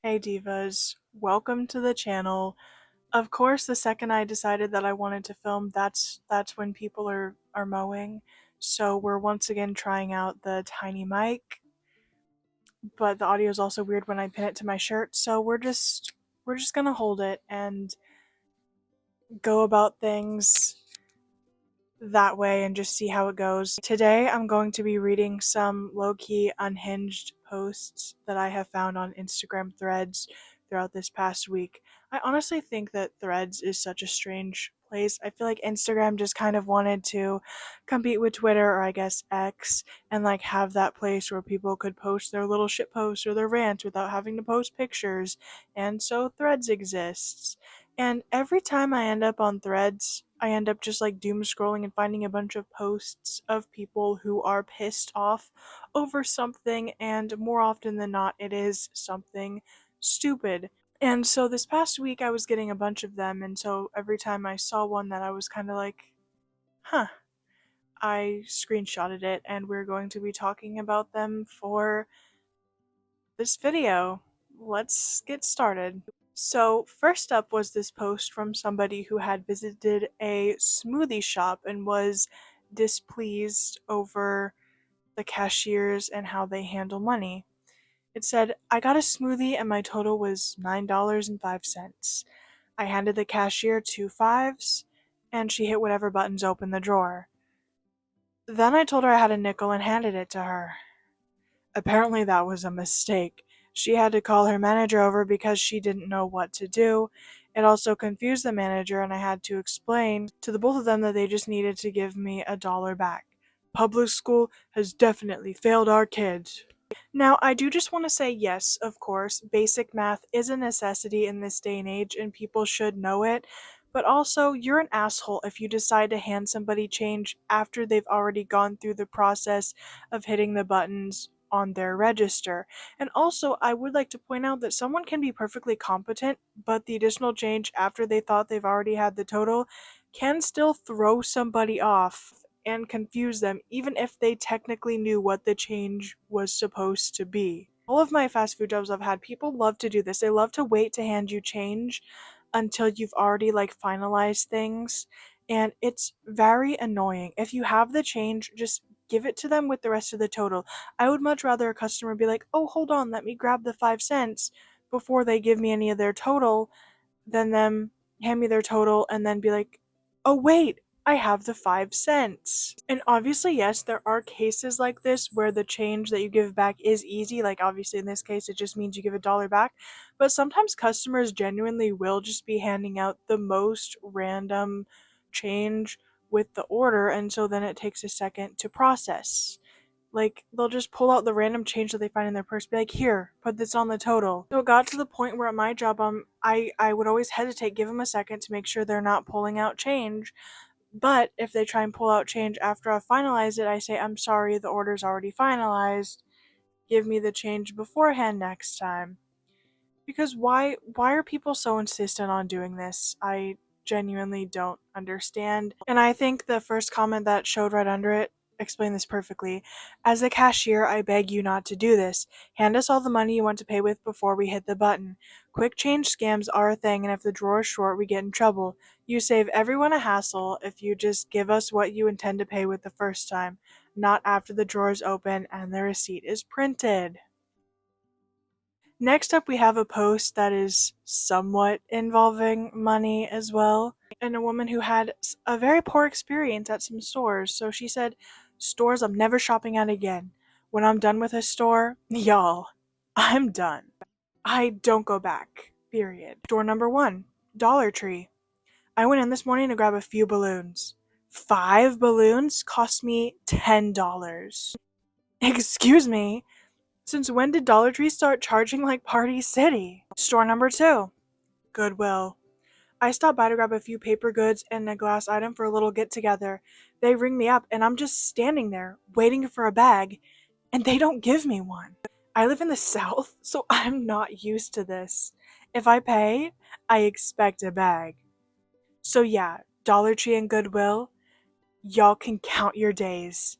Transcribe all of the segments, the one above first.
Hey divas, welcome to the channel. Of course, the second I decided that I wanted to film, that's when people are mowing. So we're once again trying out the tiny mic, but the audio is also weird when I pin it to my shirt. So we're just gonna hold it and go about things that way and just see how it goes. Today I'm going to be reading some low-key unhinged posts that I have found on Instagram threads throughout this past week. I honestly think that threads is such a strange place. I feel like Instagram just kind of wanted to compete with Twitter, or I guess X, and like have that place where people could post their little shit posts or their rants without having to post pictures. And so threads exists. And every time I end up on threads, I end up just like doom scrolling and finding a bunch of posts of people who are pissed off over something, and more often than not, it is something stupid. And so this past week, I was getting a bunch of them, and so every time I saw one that I was kind of like, huh, I screenshotted it, and we're going to be talking about them for this video. Let's get started. So, first up was this post from somebody who had visited a smoothie shop and was displeased over the cashiers and how they handle money. It said, I got a smoothie and my total was $9.05. I handed the cashier two fives and she hit whatever buttons opened the drawer. Then I told her I had a nickel and handed it to her. Apparently that was a mistake. She had to call her manager over because she didn't know what to do. It also confused the manager, and I had to explain to the both of them that they just needed to give me $1 back. Public school has definitely failed our kids. Now, I do just want to say yes, of course, basic math is a necessity in this day and age, and people should know it. But also, you're an asshole if you decide to hand somebody change after they've already gone through the process of hitting the buttons on their register. And also, I would like to point out that someone can be perfectly competent, but the additional change after they thought they've already had the total can still throw somebody off and confuse them, even if they technically knew what the change was supposed to be. All of my fast food jobs I've had, people love to do this. They love to wait to hand you change until you've already like finalized things, and it's very annoying. If you have the change, just give it to them with the rest of the total. I would much rather a customer be like, oh, hold on, let me grab the 5 cents before they give me any of their total, than them hand me their total and then be like, oh, wait, I have the 5 cents. And obviously, yes, there are cases like this where the change that you give back is easy. Like, obviously, in this case, it just means you give $1 back. But sometimes customers genuinely will just be handing out the most random change with the order, and so then it takes a second to process. Like, they'll just pull out the random change that they find in their purse, be like, here, put this on the total. So it got to the point where at my job, I would always hesitate, give them a second to make sure they're not pulling out change. But if they try and pull out change after I've finalized it, I say, I'm sorry, the order's already finalized. Give me the change beforehand next time. Because why are people so insistent on doing this? I genuinely don't understand. And I think the first comment that showed right under it explained this perfectly. As a cashier, I beg you not to do this. Hand us all the money you want to pay with before we hit the button. Quick change scams are a thing, and if the drawer is short, we get in trouble. You save everyone a hassle if you just give us what you intend to pay with the first time, not after the drawer is open and the receipt is printed. Next up, we have a post that is somewhat involving money as well, and a woman who had a very poor experience at some stores. So she said, stores I'm never shopping at again. When I'm done with a store, y'all, I'm done. I don't go back, period. Store number one, Dollar Tree. I went in this morning to grab a few balloons. 5 balloons cost me $10. Excuse me? Since when did Dollar Tree start charging like Party City? Store number two, Goodwill. I stopped by to grab a few paper goods and a glass item for a little get together. They ring me up and I'm just standing there waiting for a bag, and they don't give me one. I live in the South, so I'm not used to this. If I pay, I expect a bag. So yeah, Dollar Tree and Goodwill, y'all can count your days.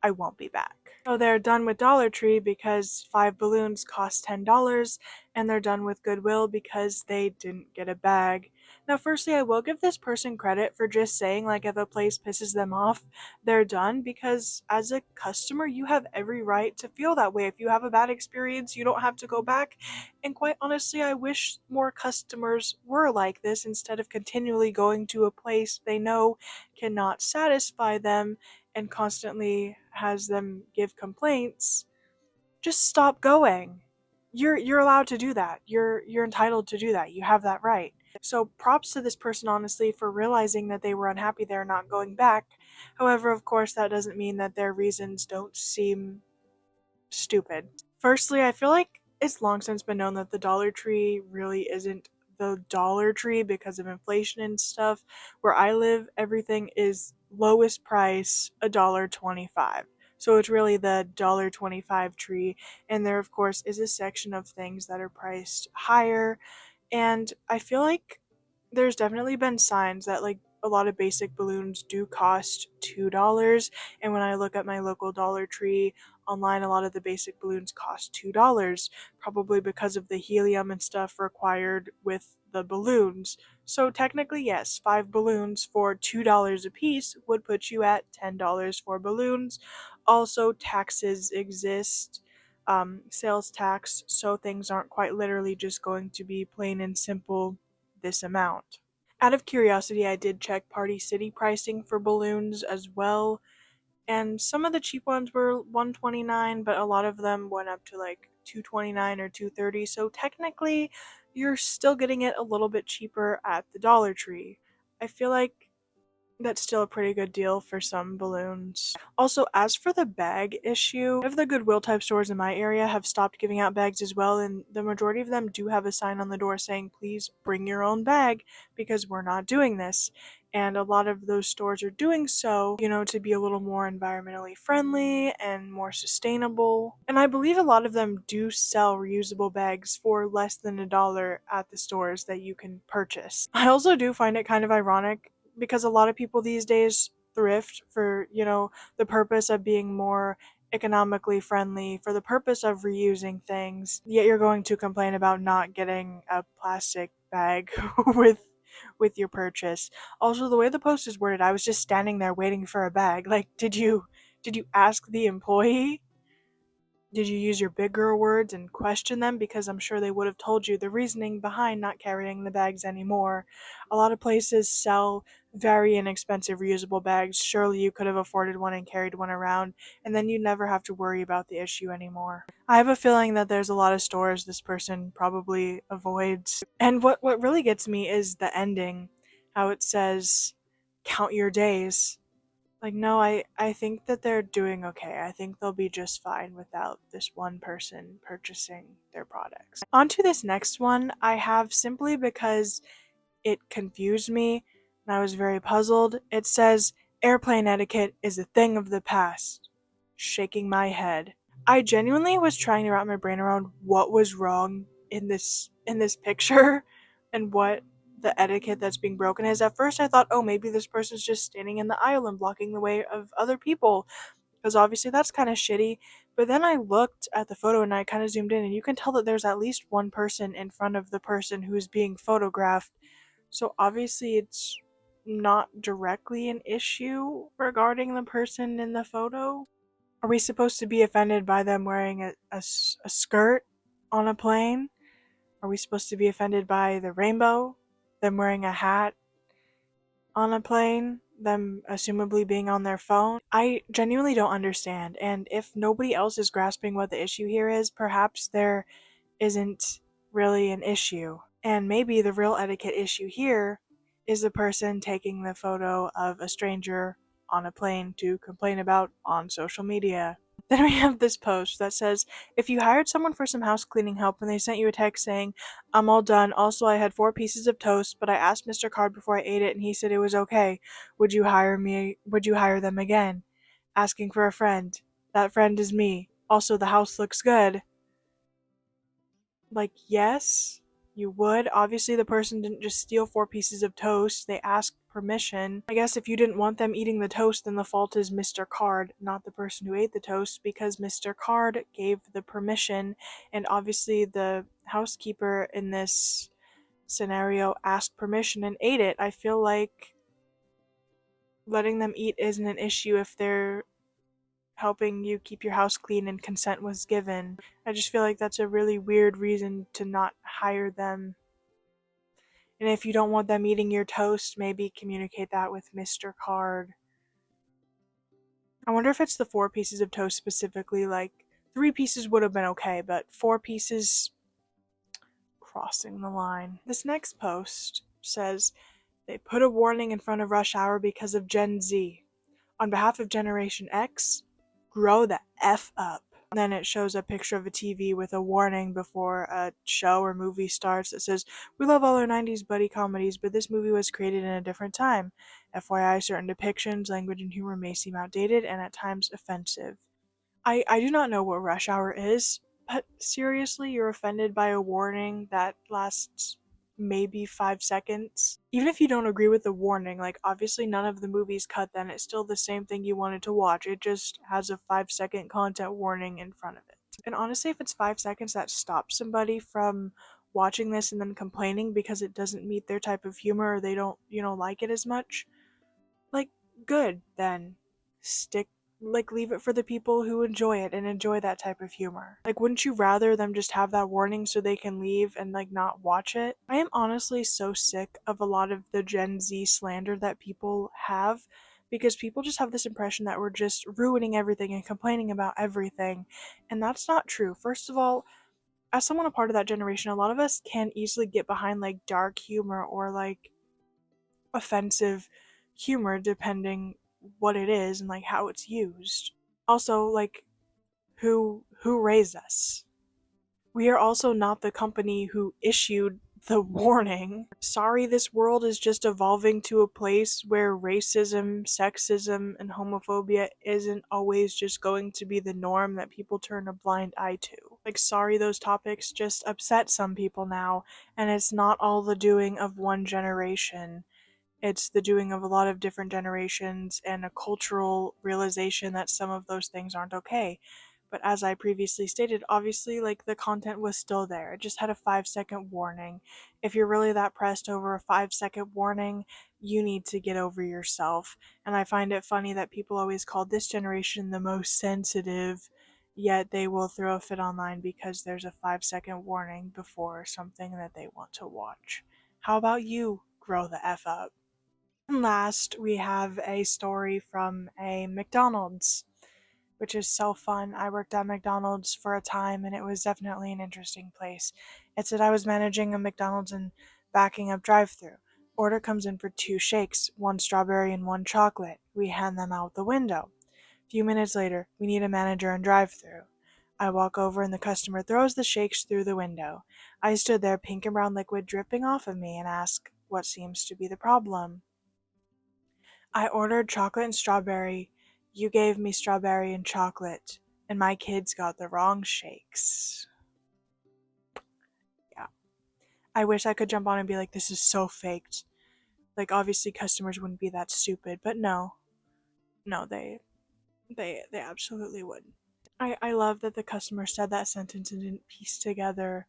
I won't be back. So they're done with Dollar Tree because 5 balloons cost $10, and they're done with Goodwill because they didn't get a bag. Now, firstly, I will give this person credit for just saying, like, if a place pisses them off, they're done, because as a customer, you have every right to feel that way. If you have a bad experience, you don't have to go back. And quite honestly, I wish more customers were like this instead of continually going to a place they know cannot satisfy them and constantly has them give complaints. Just stop going. You're allowed to do that. You're entitled to do that. You have that right. So props to this person, honestly, for realizing that they were unhappy there, not going back. However, of course, that doesn't mean that their reasons don't seem stupid. Firstly, I feel like it's long since been known that the Dollar Tree really isn't the Dollar Tree because of inflation and stuff. Where I live, everything is lowest price $1.25. So it's really the $1.25 tree, and there of course is a section of things that are priced higher, and I feel like there's definitely been signs that like a lot of basic balloons do cost $2, and when I look at my local Dollar Tree online, a lot of the basic balloons cost $2, probably because of the helium and stuff required with the balloons. So technically, yes, 5 balloons for $2 a piece would put you at $10 for balloons. Also, taxes exist, sales tax, so things aren't quite literally just going to be plain and simple this amount. Out of curiosity, I did check Party City pricing for balloons as well, and some of the cheap ones were 129, but a lot of them went up to like 229 or 230. So technically, you're still getting it a little bit cheaper at the Dollar Tree. I feel like that's still a pretty good deal for some balloons. Also, as for the bag issue, one of the Goodwill type stores in my area have stopped giving out bags as well, and the majority of them do have a sign on the door saying, please bring your own bag because we're not doing this. And a lot of those stores are doing so, to be a little more environmentally friendly and more sustainable. And I believe a lot of them do sell reusable bags for less than $1 at the stores that you can purchase. I also do find it kind of ironic because a lot of people these days thrift for, the purpose of being more economically friendly, for the purpose of reusing things, yet you're going to complain about not getting a plastic bag with your purchase. Also, the way the post is worded, I was just standing there waiting for a bag. Like, did you ask the employee? Did you use your big girl words and question them? Because I'm sure they would have told you the reasoning behind not carrying the bags anymore. A lot of places sell very inexpensive reusable bags. Surely you could have afforded one and carried one around, and then you'd never have to worry about the issue anymore. I have a feeling that there's a lot of stores this person probably avoids. And what really gets me is the ending, how it says, count your days. Like, no, I think that they're doing okay. I think they'll be just fine without this one person purchasing their products. On to this next one I have simply because it confused me and I was very puzzled. It says, airplane etiquette is a thing of the past. Shaking my head. I genuinely was trying to wrap my brain around what was wrong in this picture and what the etiquette that's being broken is. At first I thought, oh, maybe this person's just standing in the aisle and blocking the way of other people, because obviously that's kind of shitty. But then I looked at the photo and I kind of zoomed in, and you can tell that there's at least one person in front of the person who's being photographed. So obviously it's not directly an issue regarding the person in the photo. Are we supposed to be offended by them wearing a skirt on a plane? Are we supposed to be offended by the rainbow? Them wearing a hat on a plane? Them assumably being on their phone? I genuinely don't understand. And if nobody else is grasping what the issue here is, perhaps there isn't really an issue. And maybe the real etiquette issue here is the person taking the photo of a stranger on a plane to complain about on social media. Then we have this post that says, if you hired someone for some house cleaning help and they sent you a text saying, I'm all done. Also, I had 4 pieces of toast, but I asked Mr. Card before I ate it and he said it was okay. Would you hire me? Would you hire them again? Asking for a friend. That friend is me. Also, the house looks good. Like, yes? You would. Obviously, the person didn't just steal 4 pieces of toast, they asked permission. I guess if you didn't want them eating the toast, then the fault is Mr. Card, not the person who ate the toast, because Mr. Card gave the permission, and obviously the housekeeper in this scenario asked permission and ate it. I feel like letting them eat isn't an issue if they're helping you keep your house clean and consent was given. I just feel like that's a really weird reason to not hire them. And if you don't want them eating your toast, maybe communicate that with Mr. Card. I wonder if it's the 4 pieces of toast specifically, like 3 pieces would have been okay, but 4 pieces crossing the line. This next post says they put a warning in front of rush hour because of Gen Z. On behalf of Generation X, grow the F up. And then it shows a picture of a TV with a warning before a show or movie starts that says, "We love all our 90s buddy comedies, but this movie was created in a different time. FYI, certain depictions, language, and humor may seem outdated and at times offensive." I do not know what rush hour is, but seriously, you're offended by a warning that lasts maybe 5 seconds? Even if you don't agree with the warning, like obviously none of the movies cut then, it's still the same thing you wanted to watch. It just has a 5 second content warning in front of it. And honestly, if it's 5 seconds that stops somebody from watching this and then complaining because it doesn't meet their type of humor or they don't, like it as much, like, good, then. Stick, leave it for the people who enjoy it and enjoy that type of humor. Like, wouldn't you rather them just have that warning so they can leave and, not watch it? I am honestly so sick of a lot of the Gen Z slander that people have, because people just have this impression that we're just ruining everything and complaining about everything, and that's not true. First of all, as someone a part of that generation, a lot of us can easily get behind, dark humor or, offensive humor depending what it is and how it's used. Also, who raised us? We are also not the company who issued the warning. Sorry, this world is just evolving to a place where racism, sexism, and homophobia isn't always just going to be the norm that people turn a blind eye to. Sorry, those topics just upset some people now, and it's not all the doing of one generation. It's the doing of a lot of different generations and a cultural realization that some of those things aren't okay. But as I previously stated, obviously, the content was still there. It just had a 5 second warning. If you're really that pressed over a 5 second warning, you need to get over yourself. And I find it funny that people always call this generation the most sensitive, yet they will throw a fit online because there's a 5 second warning before something that they want to watch. How about you grow the F up? And last, we have a story from a McDonald's, which is so fun. I worked at McDonald's for a time and it was definitely an interesting place. It said I was managing a McDonald's and backing up drive-through. Order comes in for 2 shakes, 1 strawberry and 1 chocolate. We hand them out the window. A few minutes later, we need a manager in drive-through. I walk over and the customer throws the shakes through the window. I stood there, pink and brown liquid dripping off of me, and ask, what seems to be the problem? I ordered chocolate and strawberry. You gave me strawberry and chocolate, and my kids got the wrong shakes. Yeah. I wish I could jump on and be like, this is so faked. Obviously customers wouldn't be that stupid, but no. No, they absolutely would. I love that the customer said that sentence and didn't piece together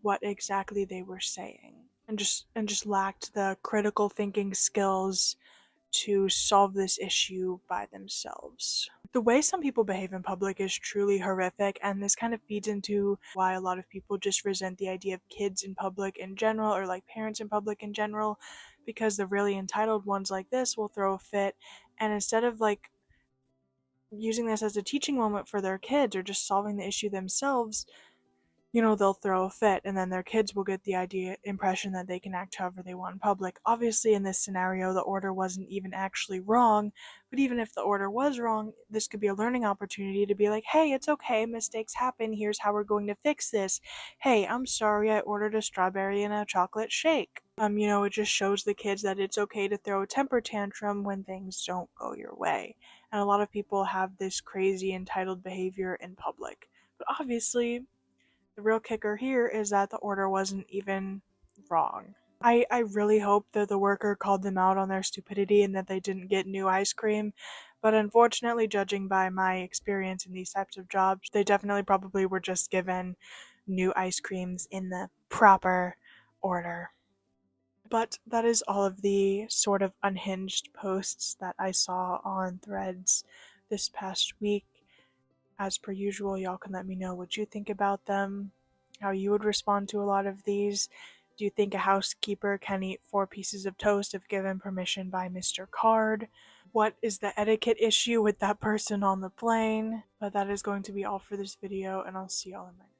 what exactly they were saying. And just lacked the critical thinking skills to solve this issue by themselves. The way some people behave in public is truly horrific, and this kind of feeds into why a lot of people just resent the idea of kids in public in general, or parents in public in general, because the really entitled ones like this will throw a fit, and instead of using this as a teaching moment for their kids or just solving the issue themselves, they'll throw a fit, and then their kids will get the impression that they can act however they want in public. Obviously, in this scenario, the order wasn't even actually wrong, but even if the order was wrong, this could be a learning opportunity to be like, hey, it's okay, mistakes happen, here's how we're going to fix this. Hey, I'm sorry, I ordered a strawberry and a chocolate shake. It just shows the kids that it's okay to throw a temper tantrum when things don't go your way. And a lot of people have this crazy entitled behavior in public. But obviously, The real kicker here is that the order wasn't even wrong. I really hope that the worker called them out on their stupidity and that they didn't get new ice cream, but unfortunately, judging by my experience in these types of jobs, they definitely probably were just given new ice creams in the proper order. But that is all of the sort of unhinged posts that I saw on Threads this past week. As per usual, y'all can let me know what you think about them, how you would respond to a lot of these. Do you think a housekeeper can eat 4 pieces of toast if given permission by Mr. Card? What is the etiquette issue with that person on the plane? But that is going to be all for this video, and I'll see y'all in my next.